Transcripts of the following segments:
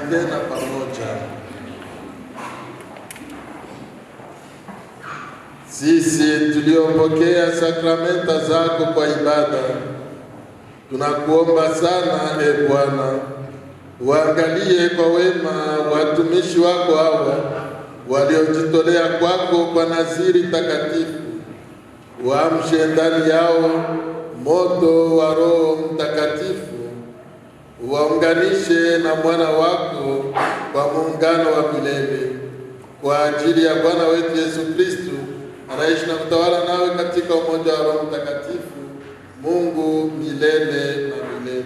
tena pamoja. Sisi tuliopokea sakramenta zako kwa ibada, tunakuomba sana e Bwana, uangalie kwa wema watumishi wako hawa waliojitolea kwako kwa naziri takatifu. Uamshe ndani yao moto wa Roho Mtakatifu, uwaunganishe na mwana wako kwa muungano wa milele, kwa ajili ya Bwana wetu Yesu Kristo, anaishi na kutawala nawe katika umoja wa Roho Mtakatifu, Mungu milele na milele.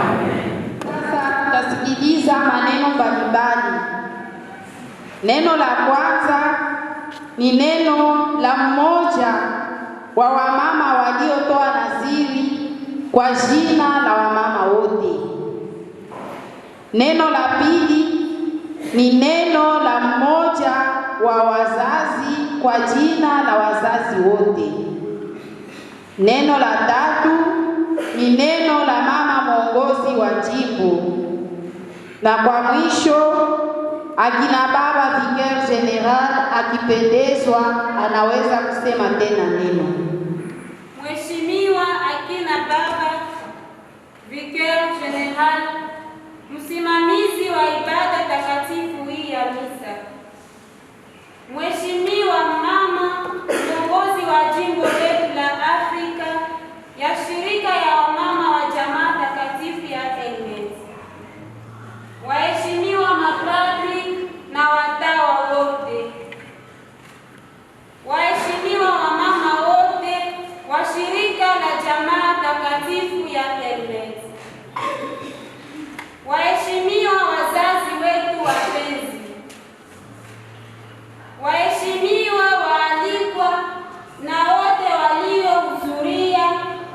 Amen. Sasa tutasikiliza maneno mbalimbali. Neno la kwanza ni neno la mmoja wa wamama waliotoa naziri kwa jina la wamama wote. Neno la pili ni neno la mmoja wa wazazi kwa jina la wazazi wote. Neno la tatu ni neno la mama mwongozi wa jimbo. Na kwa mwisho, akina baba vicaire general akipendezwa anaweza kusema tena neno. Mheshimiwa akina baba vicaire general, msimamizi wa ibada takatifu hii ya misa. Mheshimiwa mama kiongozi wa jimbo letu la Afrika ya shirika ya wamama wa jamaa takatifu ya Elmet. Waheshimiwa mapadri na watawa wote. Waheshimiwa wamama wote wa shirika la jamaa takatifu ya Elmet. Waheshimiwa wazazi wetu wapenzi. Waheshimiwa waalikwa na wote waliohudhuria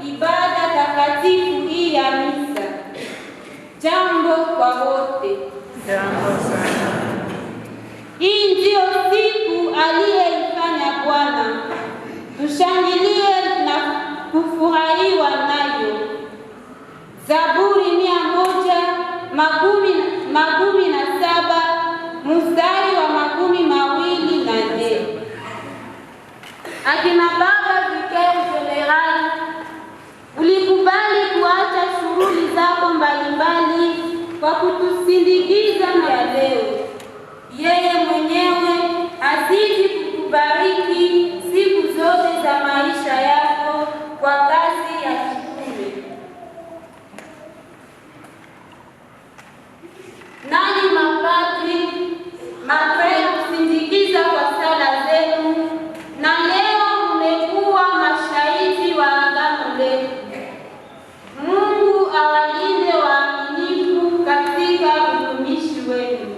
ibada takatifu hii ya misa. Jambo kwa wote. Jambo sana. Hii ndiyo siku aliyeifanya Bwana. Tushangilie na kufurahiwa nayo. Zaburi 117 mstari wa 24. Akina baba vicaire general, ulikubali kuacha shughuli zako mbalimbali kwa kutusindikiza ya leo. Yeye mwenyewe azidi kukubariki siku zote za maisha yako kwa kazi ya kitume. Nani mapadri, mapenda kusindikiza kwa sala zenu, na leo mmekuwa mashahidi wa agano letu. Mungu awalinde waaminifu katika utumishi wenu.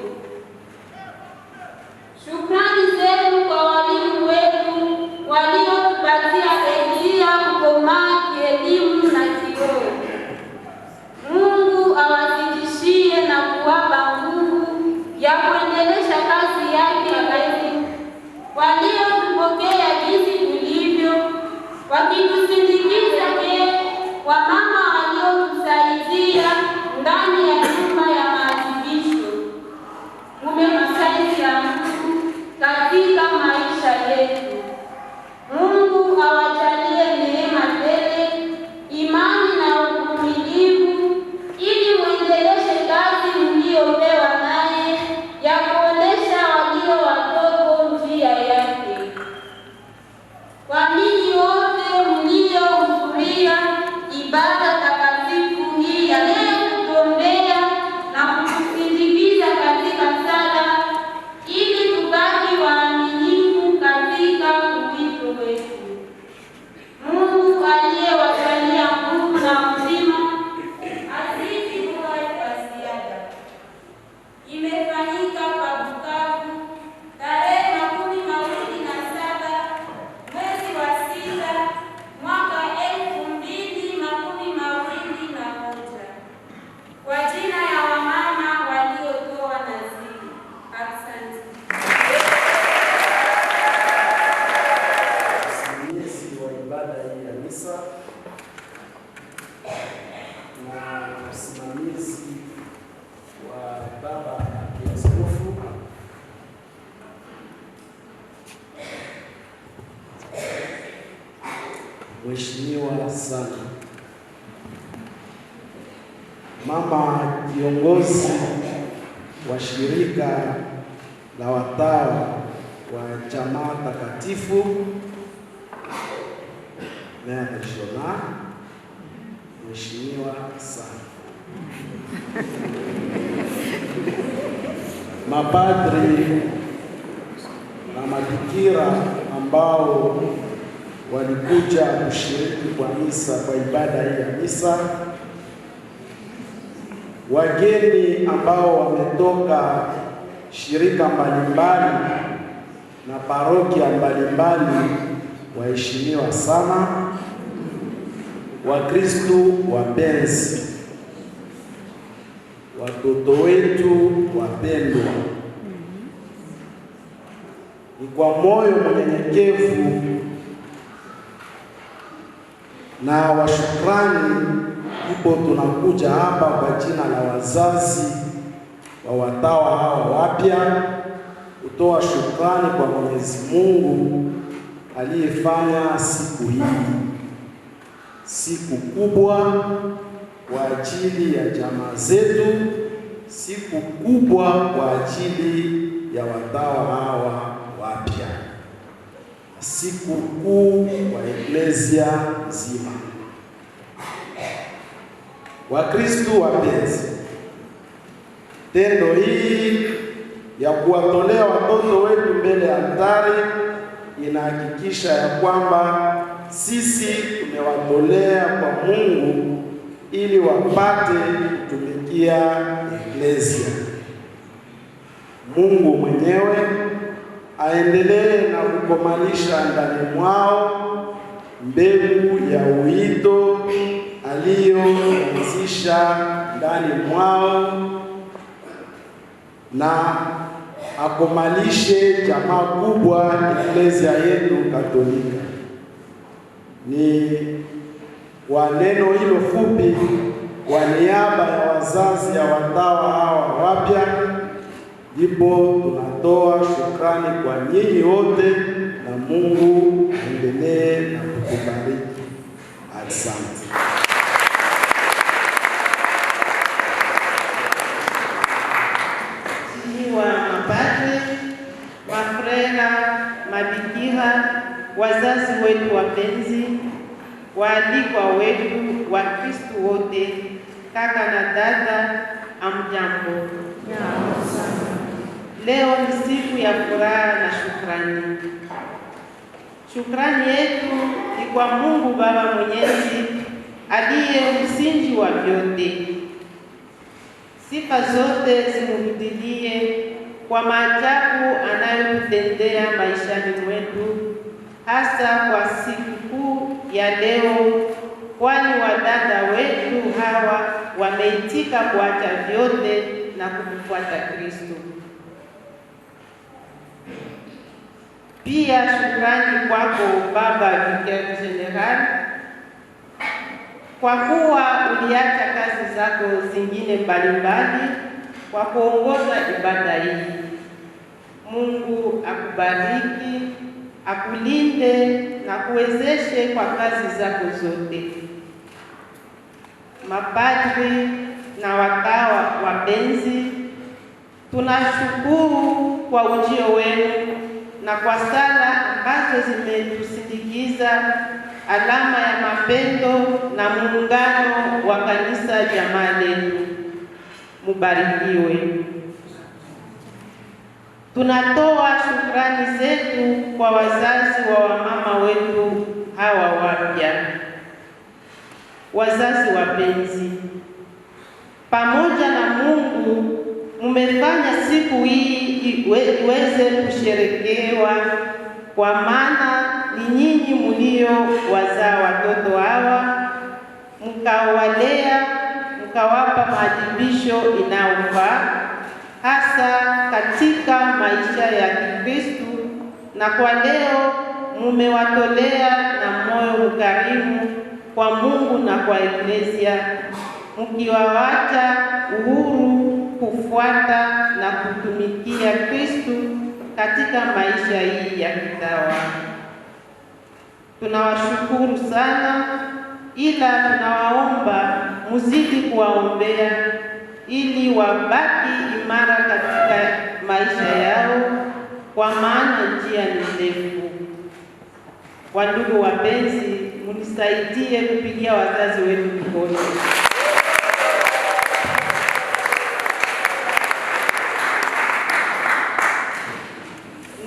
Shukrani zenu kwa walimu wetu waliotupatia elimu kukomaa kielimu na kiroho. Mungu awazidishie na kuwapa nguvu ya kuendelesha kazi yake ya elimu. Waliotupokea jinsi tulivyo, wakitusindikiza wamama waliotusaidia ndani ya nyumba ya maadhibisho. Mumetusaidia katika maisha yetu. Mungu awajalie neema tele, imani na uvumilivu, ili muendeleshe kazi mliopewa naye ya kuonesha walio wadogo njia yake. Kwa ninyi wote mliohudhuria ibada takatifu hii ya leo, kutuombea na kutusindikiza katika sala, ili tubaki waaminifu katika wito wetu. Mungu aliyewajalia nguvu na uzima azidi kuwapa ziada. Imefanyika kwa Bukavu tarehe 27 mwezi wa 6 mwaka 2021 kwa jina ya wamama waliotoa naziri. Asante. Msimamizi wa ibada hii ya misa na msimamizi wa Mheshimiwa sana mama kiongozi wa shirika la watawa wa jamaa takatifu Mère Regional, Mheshimiwa sana mapadri na mabikira ambao walikuja kushiriki kwa misa, kwa ibada hii ya misa, wageni ambao wametoka shirika mbalimbali na parokia mbalimbali, waheshimiwa sana, Wakristo wapenzi, watoto wetu wapendwa, ni kwa moyo mnyenyekevu na wa shukrani ndipo tunakuja hapa kwa jina la wazazi wa watawa hawa wapya kutoa shukrani kwa Mwenyezi Mungu aliyefanya siku hii siku kubwa kwa ajili ya jamaa zetu, siku kubwa kwa ajili ya watawa hawa wapya, siku kuu kwa Eklesia nzima. Wakristo wapenzi, tendo hii ya kuwatolea watoto wetu mbele ya altari inahakikisha ya kwamba sisi tumewatolea kwa Mungu ili wapate kutumikia Eklesia. Mungu mwenyewe aendelee na kukomalisha ndani mwao mbegu ya uito aliyoanzisha ndani mwao, na akomalishe jamaa kubwa Eklesia yetu Katolika. Ni kwa neno hilo fupi, kwa niaba ya wazazi ya watawa hawa wapya, ndipo tunatoa shukrani kwa nyinyi wote, na Mungu aendelee na kukubariki. Asante. Wa mapadri, mafrera, mabikira, wazazi wetu wapenzi, waalikwa wetu, Wakristo wote, kaka na dada, amjambo. Leo ni siku ya furaha na shukrani. Shukrani yetu ni kwa Mungu Baba Mwenyezi aliye msingi wa vyote. Sifa zote zimrudie kwa maajabu anayotutendea maishani mwetu, hasa kwa siku kuu ya leo, kwani wadada wetu hawa wameitika kuacha vyote na kumfuata Kristo. Pia shukrani kwako Baba Vicaire General, kwa kuwa uliacha kazi zako zingine mbalimbali kwa kuongoza ibada hii. Mungu akubariki, akulinde na kuwezeshe kwa kazi zako zote. Mapadri na watawa wapenzi, tunashukuru kwa ujio wenu na kwa sala ambazo zimetusindikiza, alama ya mapendo na muungano wa kanisa jamaa letu. Mubarikiwe. Tunatoa shukrani zetu kwa wazazi wa wamama wetu hawa wapya. Wazazi wapenzi, pamoja na Mungu mmefanya siku hii iweze kusherekewa, kwa maana ni nyinyi mlio wazaa watoto hawa, mkawalea, mkawapa maadibisho inayofaa hasa katika maisha ya Kikristo, na kwa leo mmewatolea na moyo mkarimu kwa Mungu na kwa Eklesia, mkiwawacha uhuru kufuata na kutumikia Kristo katika maisha hii ya kitawa. Tunawashukuru sana, ila tunawaomba muzidi kuwaombea ili wabaki imara katika maisha yao, kwa maana njia ni ndefu. Wandugu wapenzi, munisaidie kupigia wazazi wetu mikono.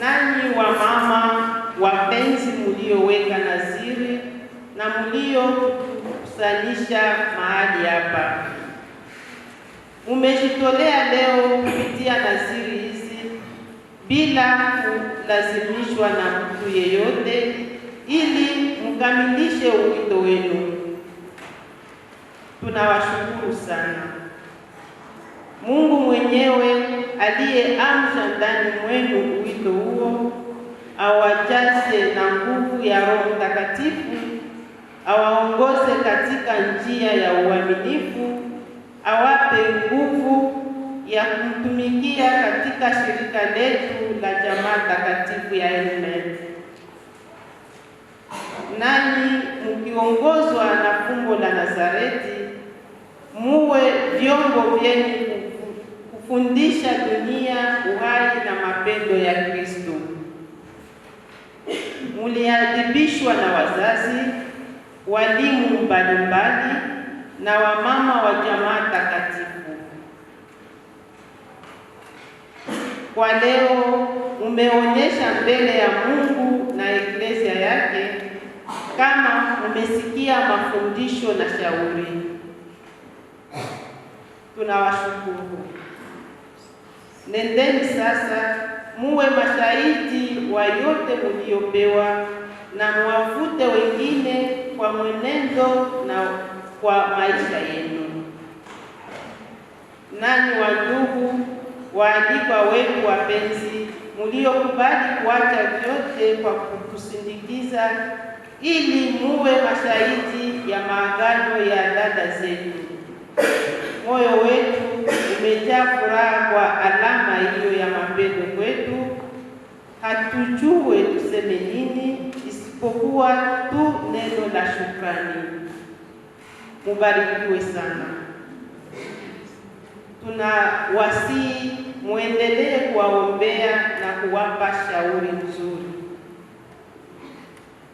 Nanyi wa mama wapenzi, mlioweka naziri na mliokusanyisha mahali hapa, mumejitolea leo kupitia naziri hizi bila kulazimishwa na mtu yeyote, ili mkamilishe wito wenu. Tunawashukuru sana. Mungu mwenyewe aliyeamsha ndani mwenu wito huo awajaze na nguvu ya Roho Mtakatifu, awaongoze katika njia ya uaminifu, awape nguvu ya kumtumikia katika shirika letu la Jamaa Takatifu ya Helmet. Nanyi mkiongozwa na fumbo la Nazareti, muwe vyombo vyenye kufundisha dunia uhai na mapendo ya Kristo. Muliadhibishwa na wazazi, walimu mbalimbali na wamama wa Jamaa Takatifu. Kwa leo umeonyesha mbele ya Mungu na Eklesia yake kama umesikia mafundisho na shauri. Tunawashukuru. Nendeni sasa muwe mashahidi wa yote mliopewa, na mwavute wengine kwa mwenendo na kwa maisha yenu. Nanyi wandugu, waalikwa wetu wapenzi, mliokubali kuacha vyote kwa kutusindikiza ili muwe mashahidi ya maagano ya dada zetu, moyo wetu umejaa furaha kwa alama hiyo ya mapendo kwetu. Hatujue tuseme nini isipokuwa tu neno la shukrani. Mubarikiwe sana. Tunawasihi muendelee kuwaombea na kuwapa shauri nzuri.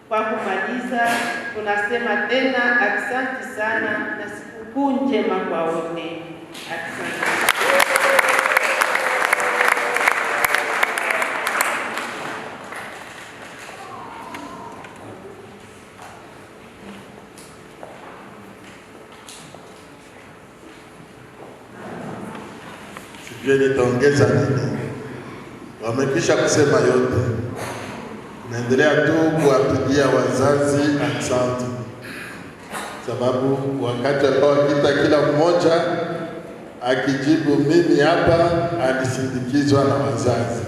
Kwa kumaliza, tunasema tena asante sana na sikukuu njema kwa wote. Asante. Sijui nitaongeza nini. Wamekwisha kusema yote. Naendelea tu kuwapigia wazazi asante, sababu wakati ambao kita kila mmoja akijibu mimi hapa alisindikizwa na wazazi,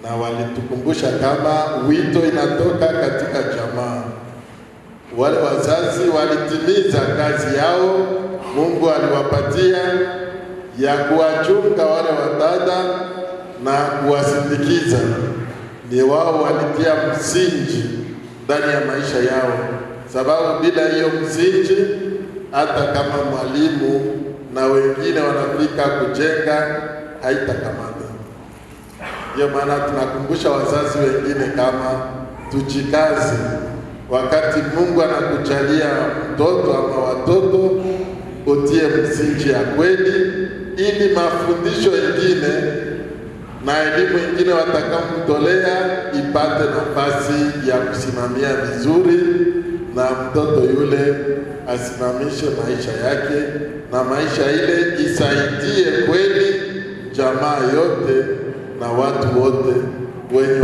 na walitukumbusha kama wito inatoka katika jamaa. Wale wazazi walitimiza kazi yao Mungu aliwapatia ya kuwachunga wale wadada na kuwasindikiza. Ni wao walitia msingi ndani ya maisha yao, sababu bila hiyo msingi, hata kama mwalimu na wengine wanafika kujenga, haitakamata. Ndio maana tunakumbusha wazazi wengine kama tujikaze, wakati Mungu anakujalia mtoto ama watoto, utie msingi ya kweli, ili mafundisho mengine na elimu nyingine watakaomtolea ipate nafasi ya kusimamia vizuri, na mtoto yule asimamishe maisha yake, na maisha ile isaidie kweli jamaa yote na watu wote wenye